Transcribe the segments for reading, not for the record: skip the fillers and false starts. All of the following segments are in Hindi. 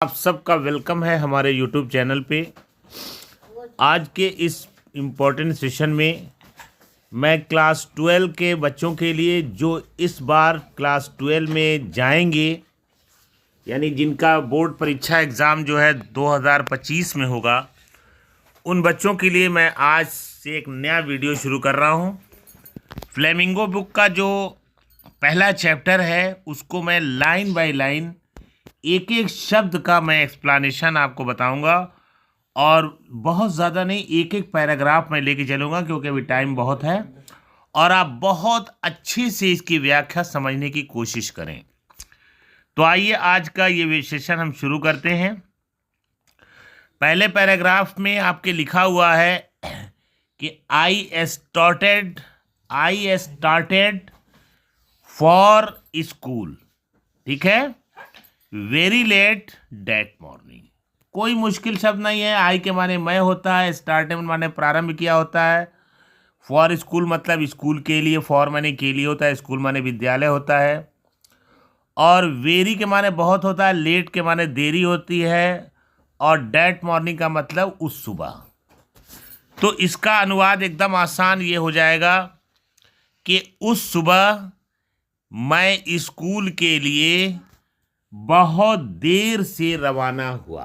आप सबका वेलकम है हमारे यूट्यूब चैनल पे। आज के इस इम्पोर्टेंट सेशन में मैं क्लास 12 के बच्चों के लिए जो इस बार क्लास 12 में जाएंगे, यानी जिनका बोर्ड परीक्षा एग्ज़ाम जो है 2025 में होगा, उन बच्चों के लिए मैं आज से एक नया वीडियो शुरू कर रहा हूँ। फ्लेमिंगो बुक का जो पहला चैप्टर है उसको मैं लाइन बाय लाइन एक एक शब्द का मैं एक्सप्लेनेशन आपको बताऊंगा, और बहुत ज़्यादा नहीं, एक एक पैराग्राफ मैं लेके चलूँगा क्योंकि अभी टाइम बहुत है, और आप बहुत अच्छे से इसकी व्याख्या समझने की कोशिश करें। तो आइए आज का ये सेशन हम शुरू करते हैं। पहले पैराग्राफ में आपके लिखा हुआ है कि आई स्टार्टेड फॉर स्कूल, ठीक है, वेरी लेट डेट मॉर्निंग। कोई मुश्किल शब्द नहीं है। आई के माने मैं होता है, स्टार्टेड माने प्रारंभ किया होता है, फॉर स्कूल मतलब स्कूल के लिए, फॉर माने के लिए होता है, स्कूल माने विद्यालय होता है, और वेरी के माने बहुत होता है, लेट के माने देरी होती है, और डेट मॉर्निंग का मतलब उस सुबह। तो इसका अनुवाद एकदम आसान ये हो जाएगा कि उस सुबह मैं स्कूल के लिए बहुत देर से रवाना हुआ।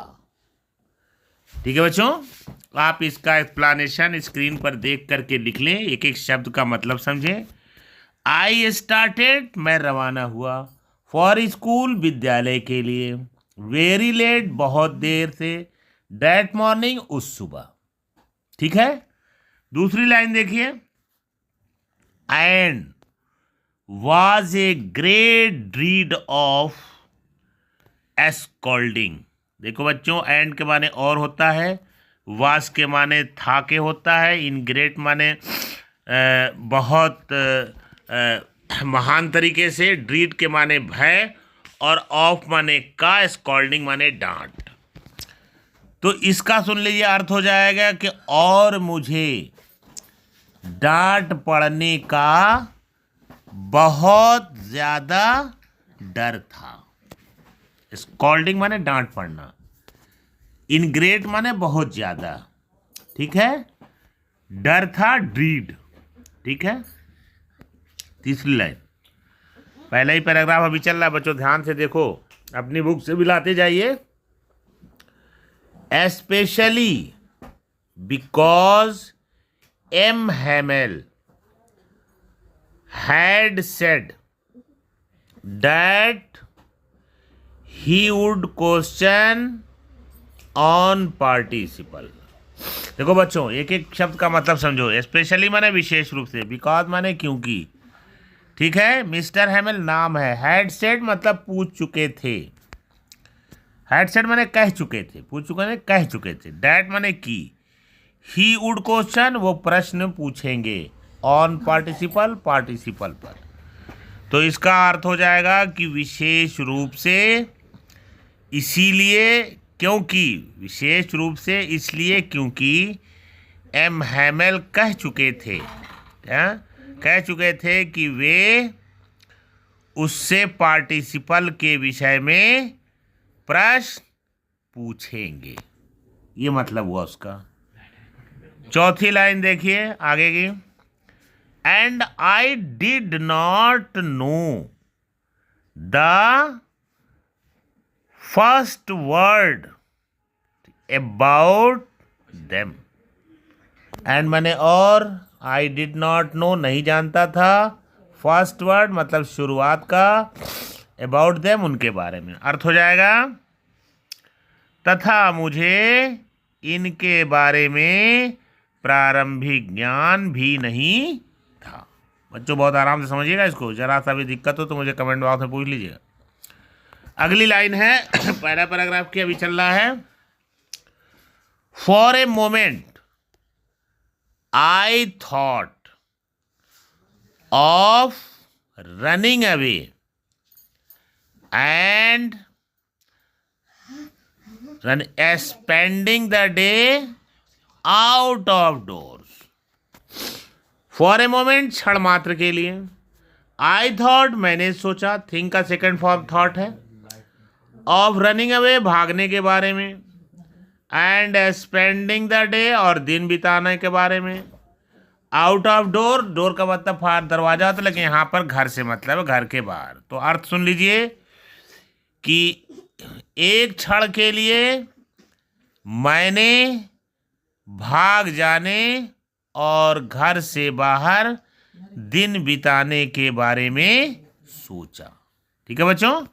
ठीक है बच्चों, आप इसका एक्सप्लेनेशन स्क्रीन पर देख करके लिख लें, एक एक शब्द का मतलब समझें। आई स्टार्टेड मैं रवाना हुआ, फॉर स्कूल विद्यालय के लिए, वेरी लेट बहुत देर से, दैट मॉर्निंग उस सुबह। ठीक है, दूसरी लाइन देखिए, and was a great deed of scolding. देखो बच्चों, एंड के माने और होता है, वास के माने था के होता है, इन ग्रेट माने बहुत महान तरीके से, ड्रीड के माने भय, और ऑफ माने का, स्कॉल्डिंग माने डांट। तो इसका सुन लीजिए, अर्थ हो जाएगा कि और मुझे डांट पड़ने का बहुत ज़्यादा डर था। स्कॉल्डिंग माने डांट पड़ना, इनग्रेट माने बहुत ज़्यादा, ठीक है, डर था ड्रीड। ठीक है, तीसरी लाइन, पहला ही पैराग्राफ अभी चल रहा है बच्चों, ध्यान से देखो, अपनी बुक से भी लाते जाइए। Especially because M Hamel had said that he would question on participle। देखो बच्चों, एक एक शब्द का मतलब समझो। स्पेशली माने विशेष रूप से, बिकॉज माने क्योंकि, ठीक है, मिस्टर हैमेल नाम है, हैड सेड मतलब पूछ चुके थे, हैड सेड माने कह चुके थे, पूछ चुके ने कह चुके थे, डैट माने की, ही वुड क्वेश्चन वो प्रश्न पूछेंगे, ऑन पार्टिसिपल पार्टिसिपल पर। तो इसका अर्थ हो जाएगा कि विशेष रूप से, इसीलिए, क्योंकि, विशेष रूप से इसलिए क्योंकि एम हैमेल कह चुके थे, कह चुके थे कि वे उससे पार्टिसिपल के विषय में प्रश्न पूछेंगे। ये मतलब हुआ उसका। चौथी लाइन देखिए आगे की, and I did not know the first word about them। and माने और, I did not know नहीं जानता था, फर्स्ट वर्ड मतलब शुरुआत का, about them उनके बारे में। अर्थ हो जाएगा तथा मुझे इनके बारे में प्रारंभिक ज्ञान भी नहीं था। बच्चों बहुत आराम से समझिएगा इसको, जरा सा भी दिक्कत हो तो मुझे कमेंट बॉक्स में पूछ लीजिएगा। अगली लाइन है पहला पैराग्राफ की, अभी चल रहा है। For a moment I thought of running away and spending the day out of doors. For a moment क्षण मात्र के लिए, आई थॉट मैंने सोचा, थिंक का सेकंड फॉर्म थॉट है, ऑफ रनिंग अवे, भागने के बारे में, एंड स्पेंडिंग द डे, और दिन बिताने के बारे में। आउट ऑफ डोर, डोर का मतलब बाहर दरवाजा होता है, लेकिन यहाँ पर घर से मतलब है घर के बाहर। तो अर्थ सुन लीजिए कि एक क्षण के लिए मैंने भाग जाने और घर से बाहर दिन बिताने के बारे में सोचा। ठीक है बच्चों,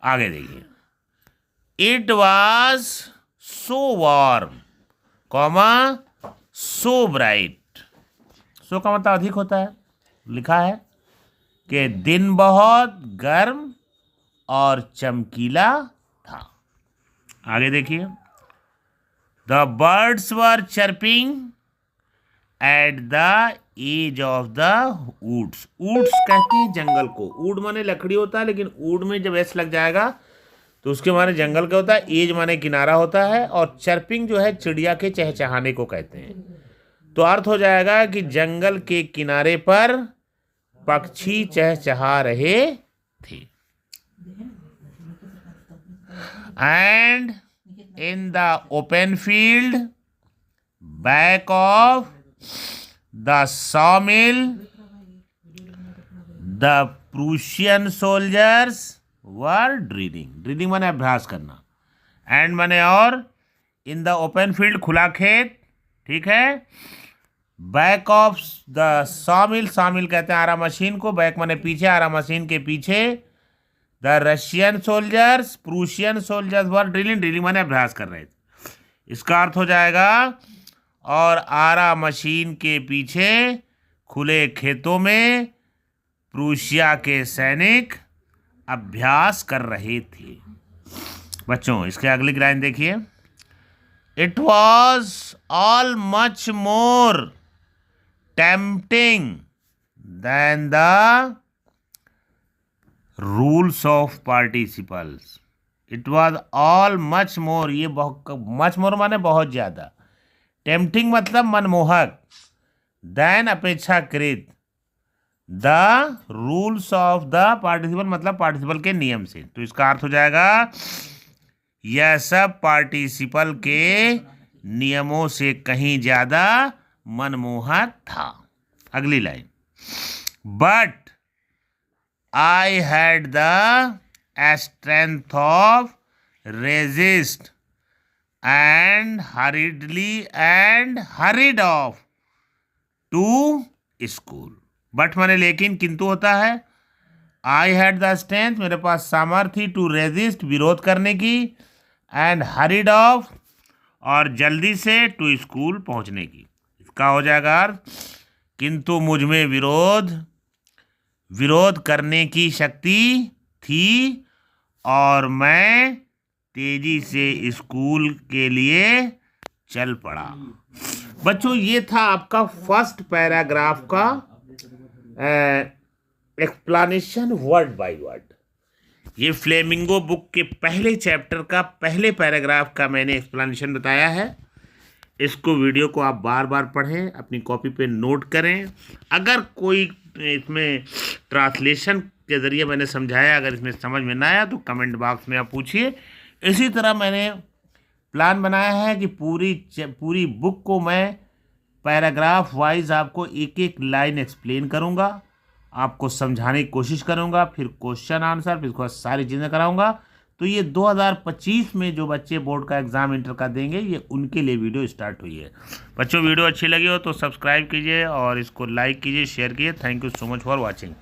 आगे देखिए। It was so warm, comma so bright. So का मतलब अधिक होता है, लिखा है कि दिन बहुत गर्म और चमकीला था। आगे देखिए। The birds were chirping at the edge of the woods. Woods कहते हैं जंगल को। वुड माने लकड़ी होता है, लेकिन वुड में जब एस लग जाएगा तो उसके माने जंगल का होता है। एज माने किनारा होता है, और चर्पिंग जो है चिड़िया के चहचहाने को कहते हैं। तो अर्थ हो जाएगा कि जंगल के किनारे पर पक्षी चहचहा रहे थे। And in the open field back of the sawmill, the Prussian soldiers were drilling. Drilling माने अभ्यास करना, एंड माने और, इन द ओपन फील्ड खुला खेत, ठीक है। Back of the sawmill, sawmill कहते हैं आरा मशीन को, बैक माने पीछे, आरा मशीन के पीछे। The Russian soldiers, Prussian soldiers were drilling, drilling माने अभ्यास कर रहे थे। इसका अर्थ हो जाएगा और आरा मशीन के पीछे खुले खेतों में प्रूशिया के सैनिक अभ्यास कर रहे थे। बच्चों इसके अगली लाइन देखिए। It was all much more tempting than the rules of participles. It was all much more, ये मच मोर माने बहुत ज्यादा, टेम्पटिंग मतलब मनमोहक, देन अपेक्षाकृत, the rules of the participle मतलब पार्टिसिपल के नियम से। तो इसका अर्थ हो जाएगा यह सब पार्टिसिपल के नियमों से कहीं ज्यादा मनमोहक था। अगली line. But I had the strength of resist and hurried off to school. But माने लेकिन, किंतु होता है। I had the strength, मेरे पास सामर्थ्य, to resist विरोध करने की, and hurried off और जल्दी से to school पहुंचने की। इसका हो जाएगा किंतु मुझ में विरोध करने की शक्ति थी और मैं तेजी से स्कूल के लिए चल पड़ा। बच्चों ये था आपका फर्स्ट पैराग्राफ का एक्सप्लेनेशन वर्ड बाय वर्ड। ये फ्लेमिंगो बुक के पहले चैप्टर का पहले पैराग्राफ का मैंने एक्सप्लेनेशन बताया है। इसको वीडियो को आप बार बार पढ़ें, अपनी कॉपी पे नोट करें। अगर कोई इसमें ट्रांसलेशन के ज़रिए मैंने समझाया, अगर इसमें समझ में ना आया तो कमेंट बॉक्स में आप पूछिए। इसी तरह मैंने प्लान बनाया है कि पूरी बुक को मैं पैराग्राफ वाइज आपको एक एक लाइन एक्सप्लेन करूंगा, आपको समझाने की कोशिश करूंगा, फिर क्वेश्चन आंसर, फिर उसको सारी चीज़ें कराऊंगा। तो ये 2025 में जो बच्चे बोर्ड का एग्ज़ाम इंटर का देंगे, ये उनके लिए वीडियो स्टार्ट हुई है। बच्चों वीडियो अच्छी लगी हो तो सब्सक्राइब कीजिए और इसको लाइक कीजिए, शेयर कीजिए। Thank you so much for watching.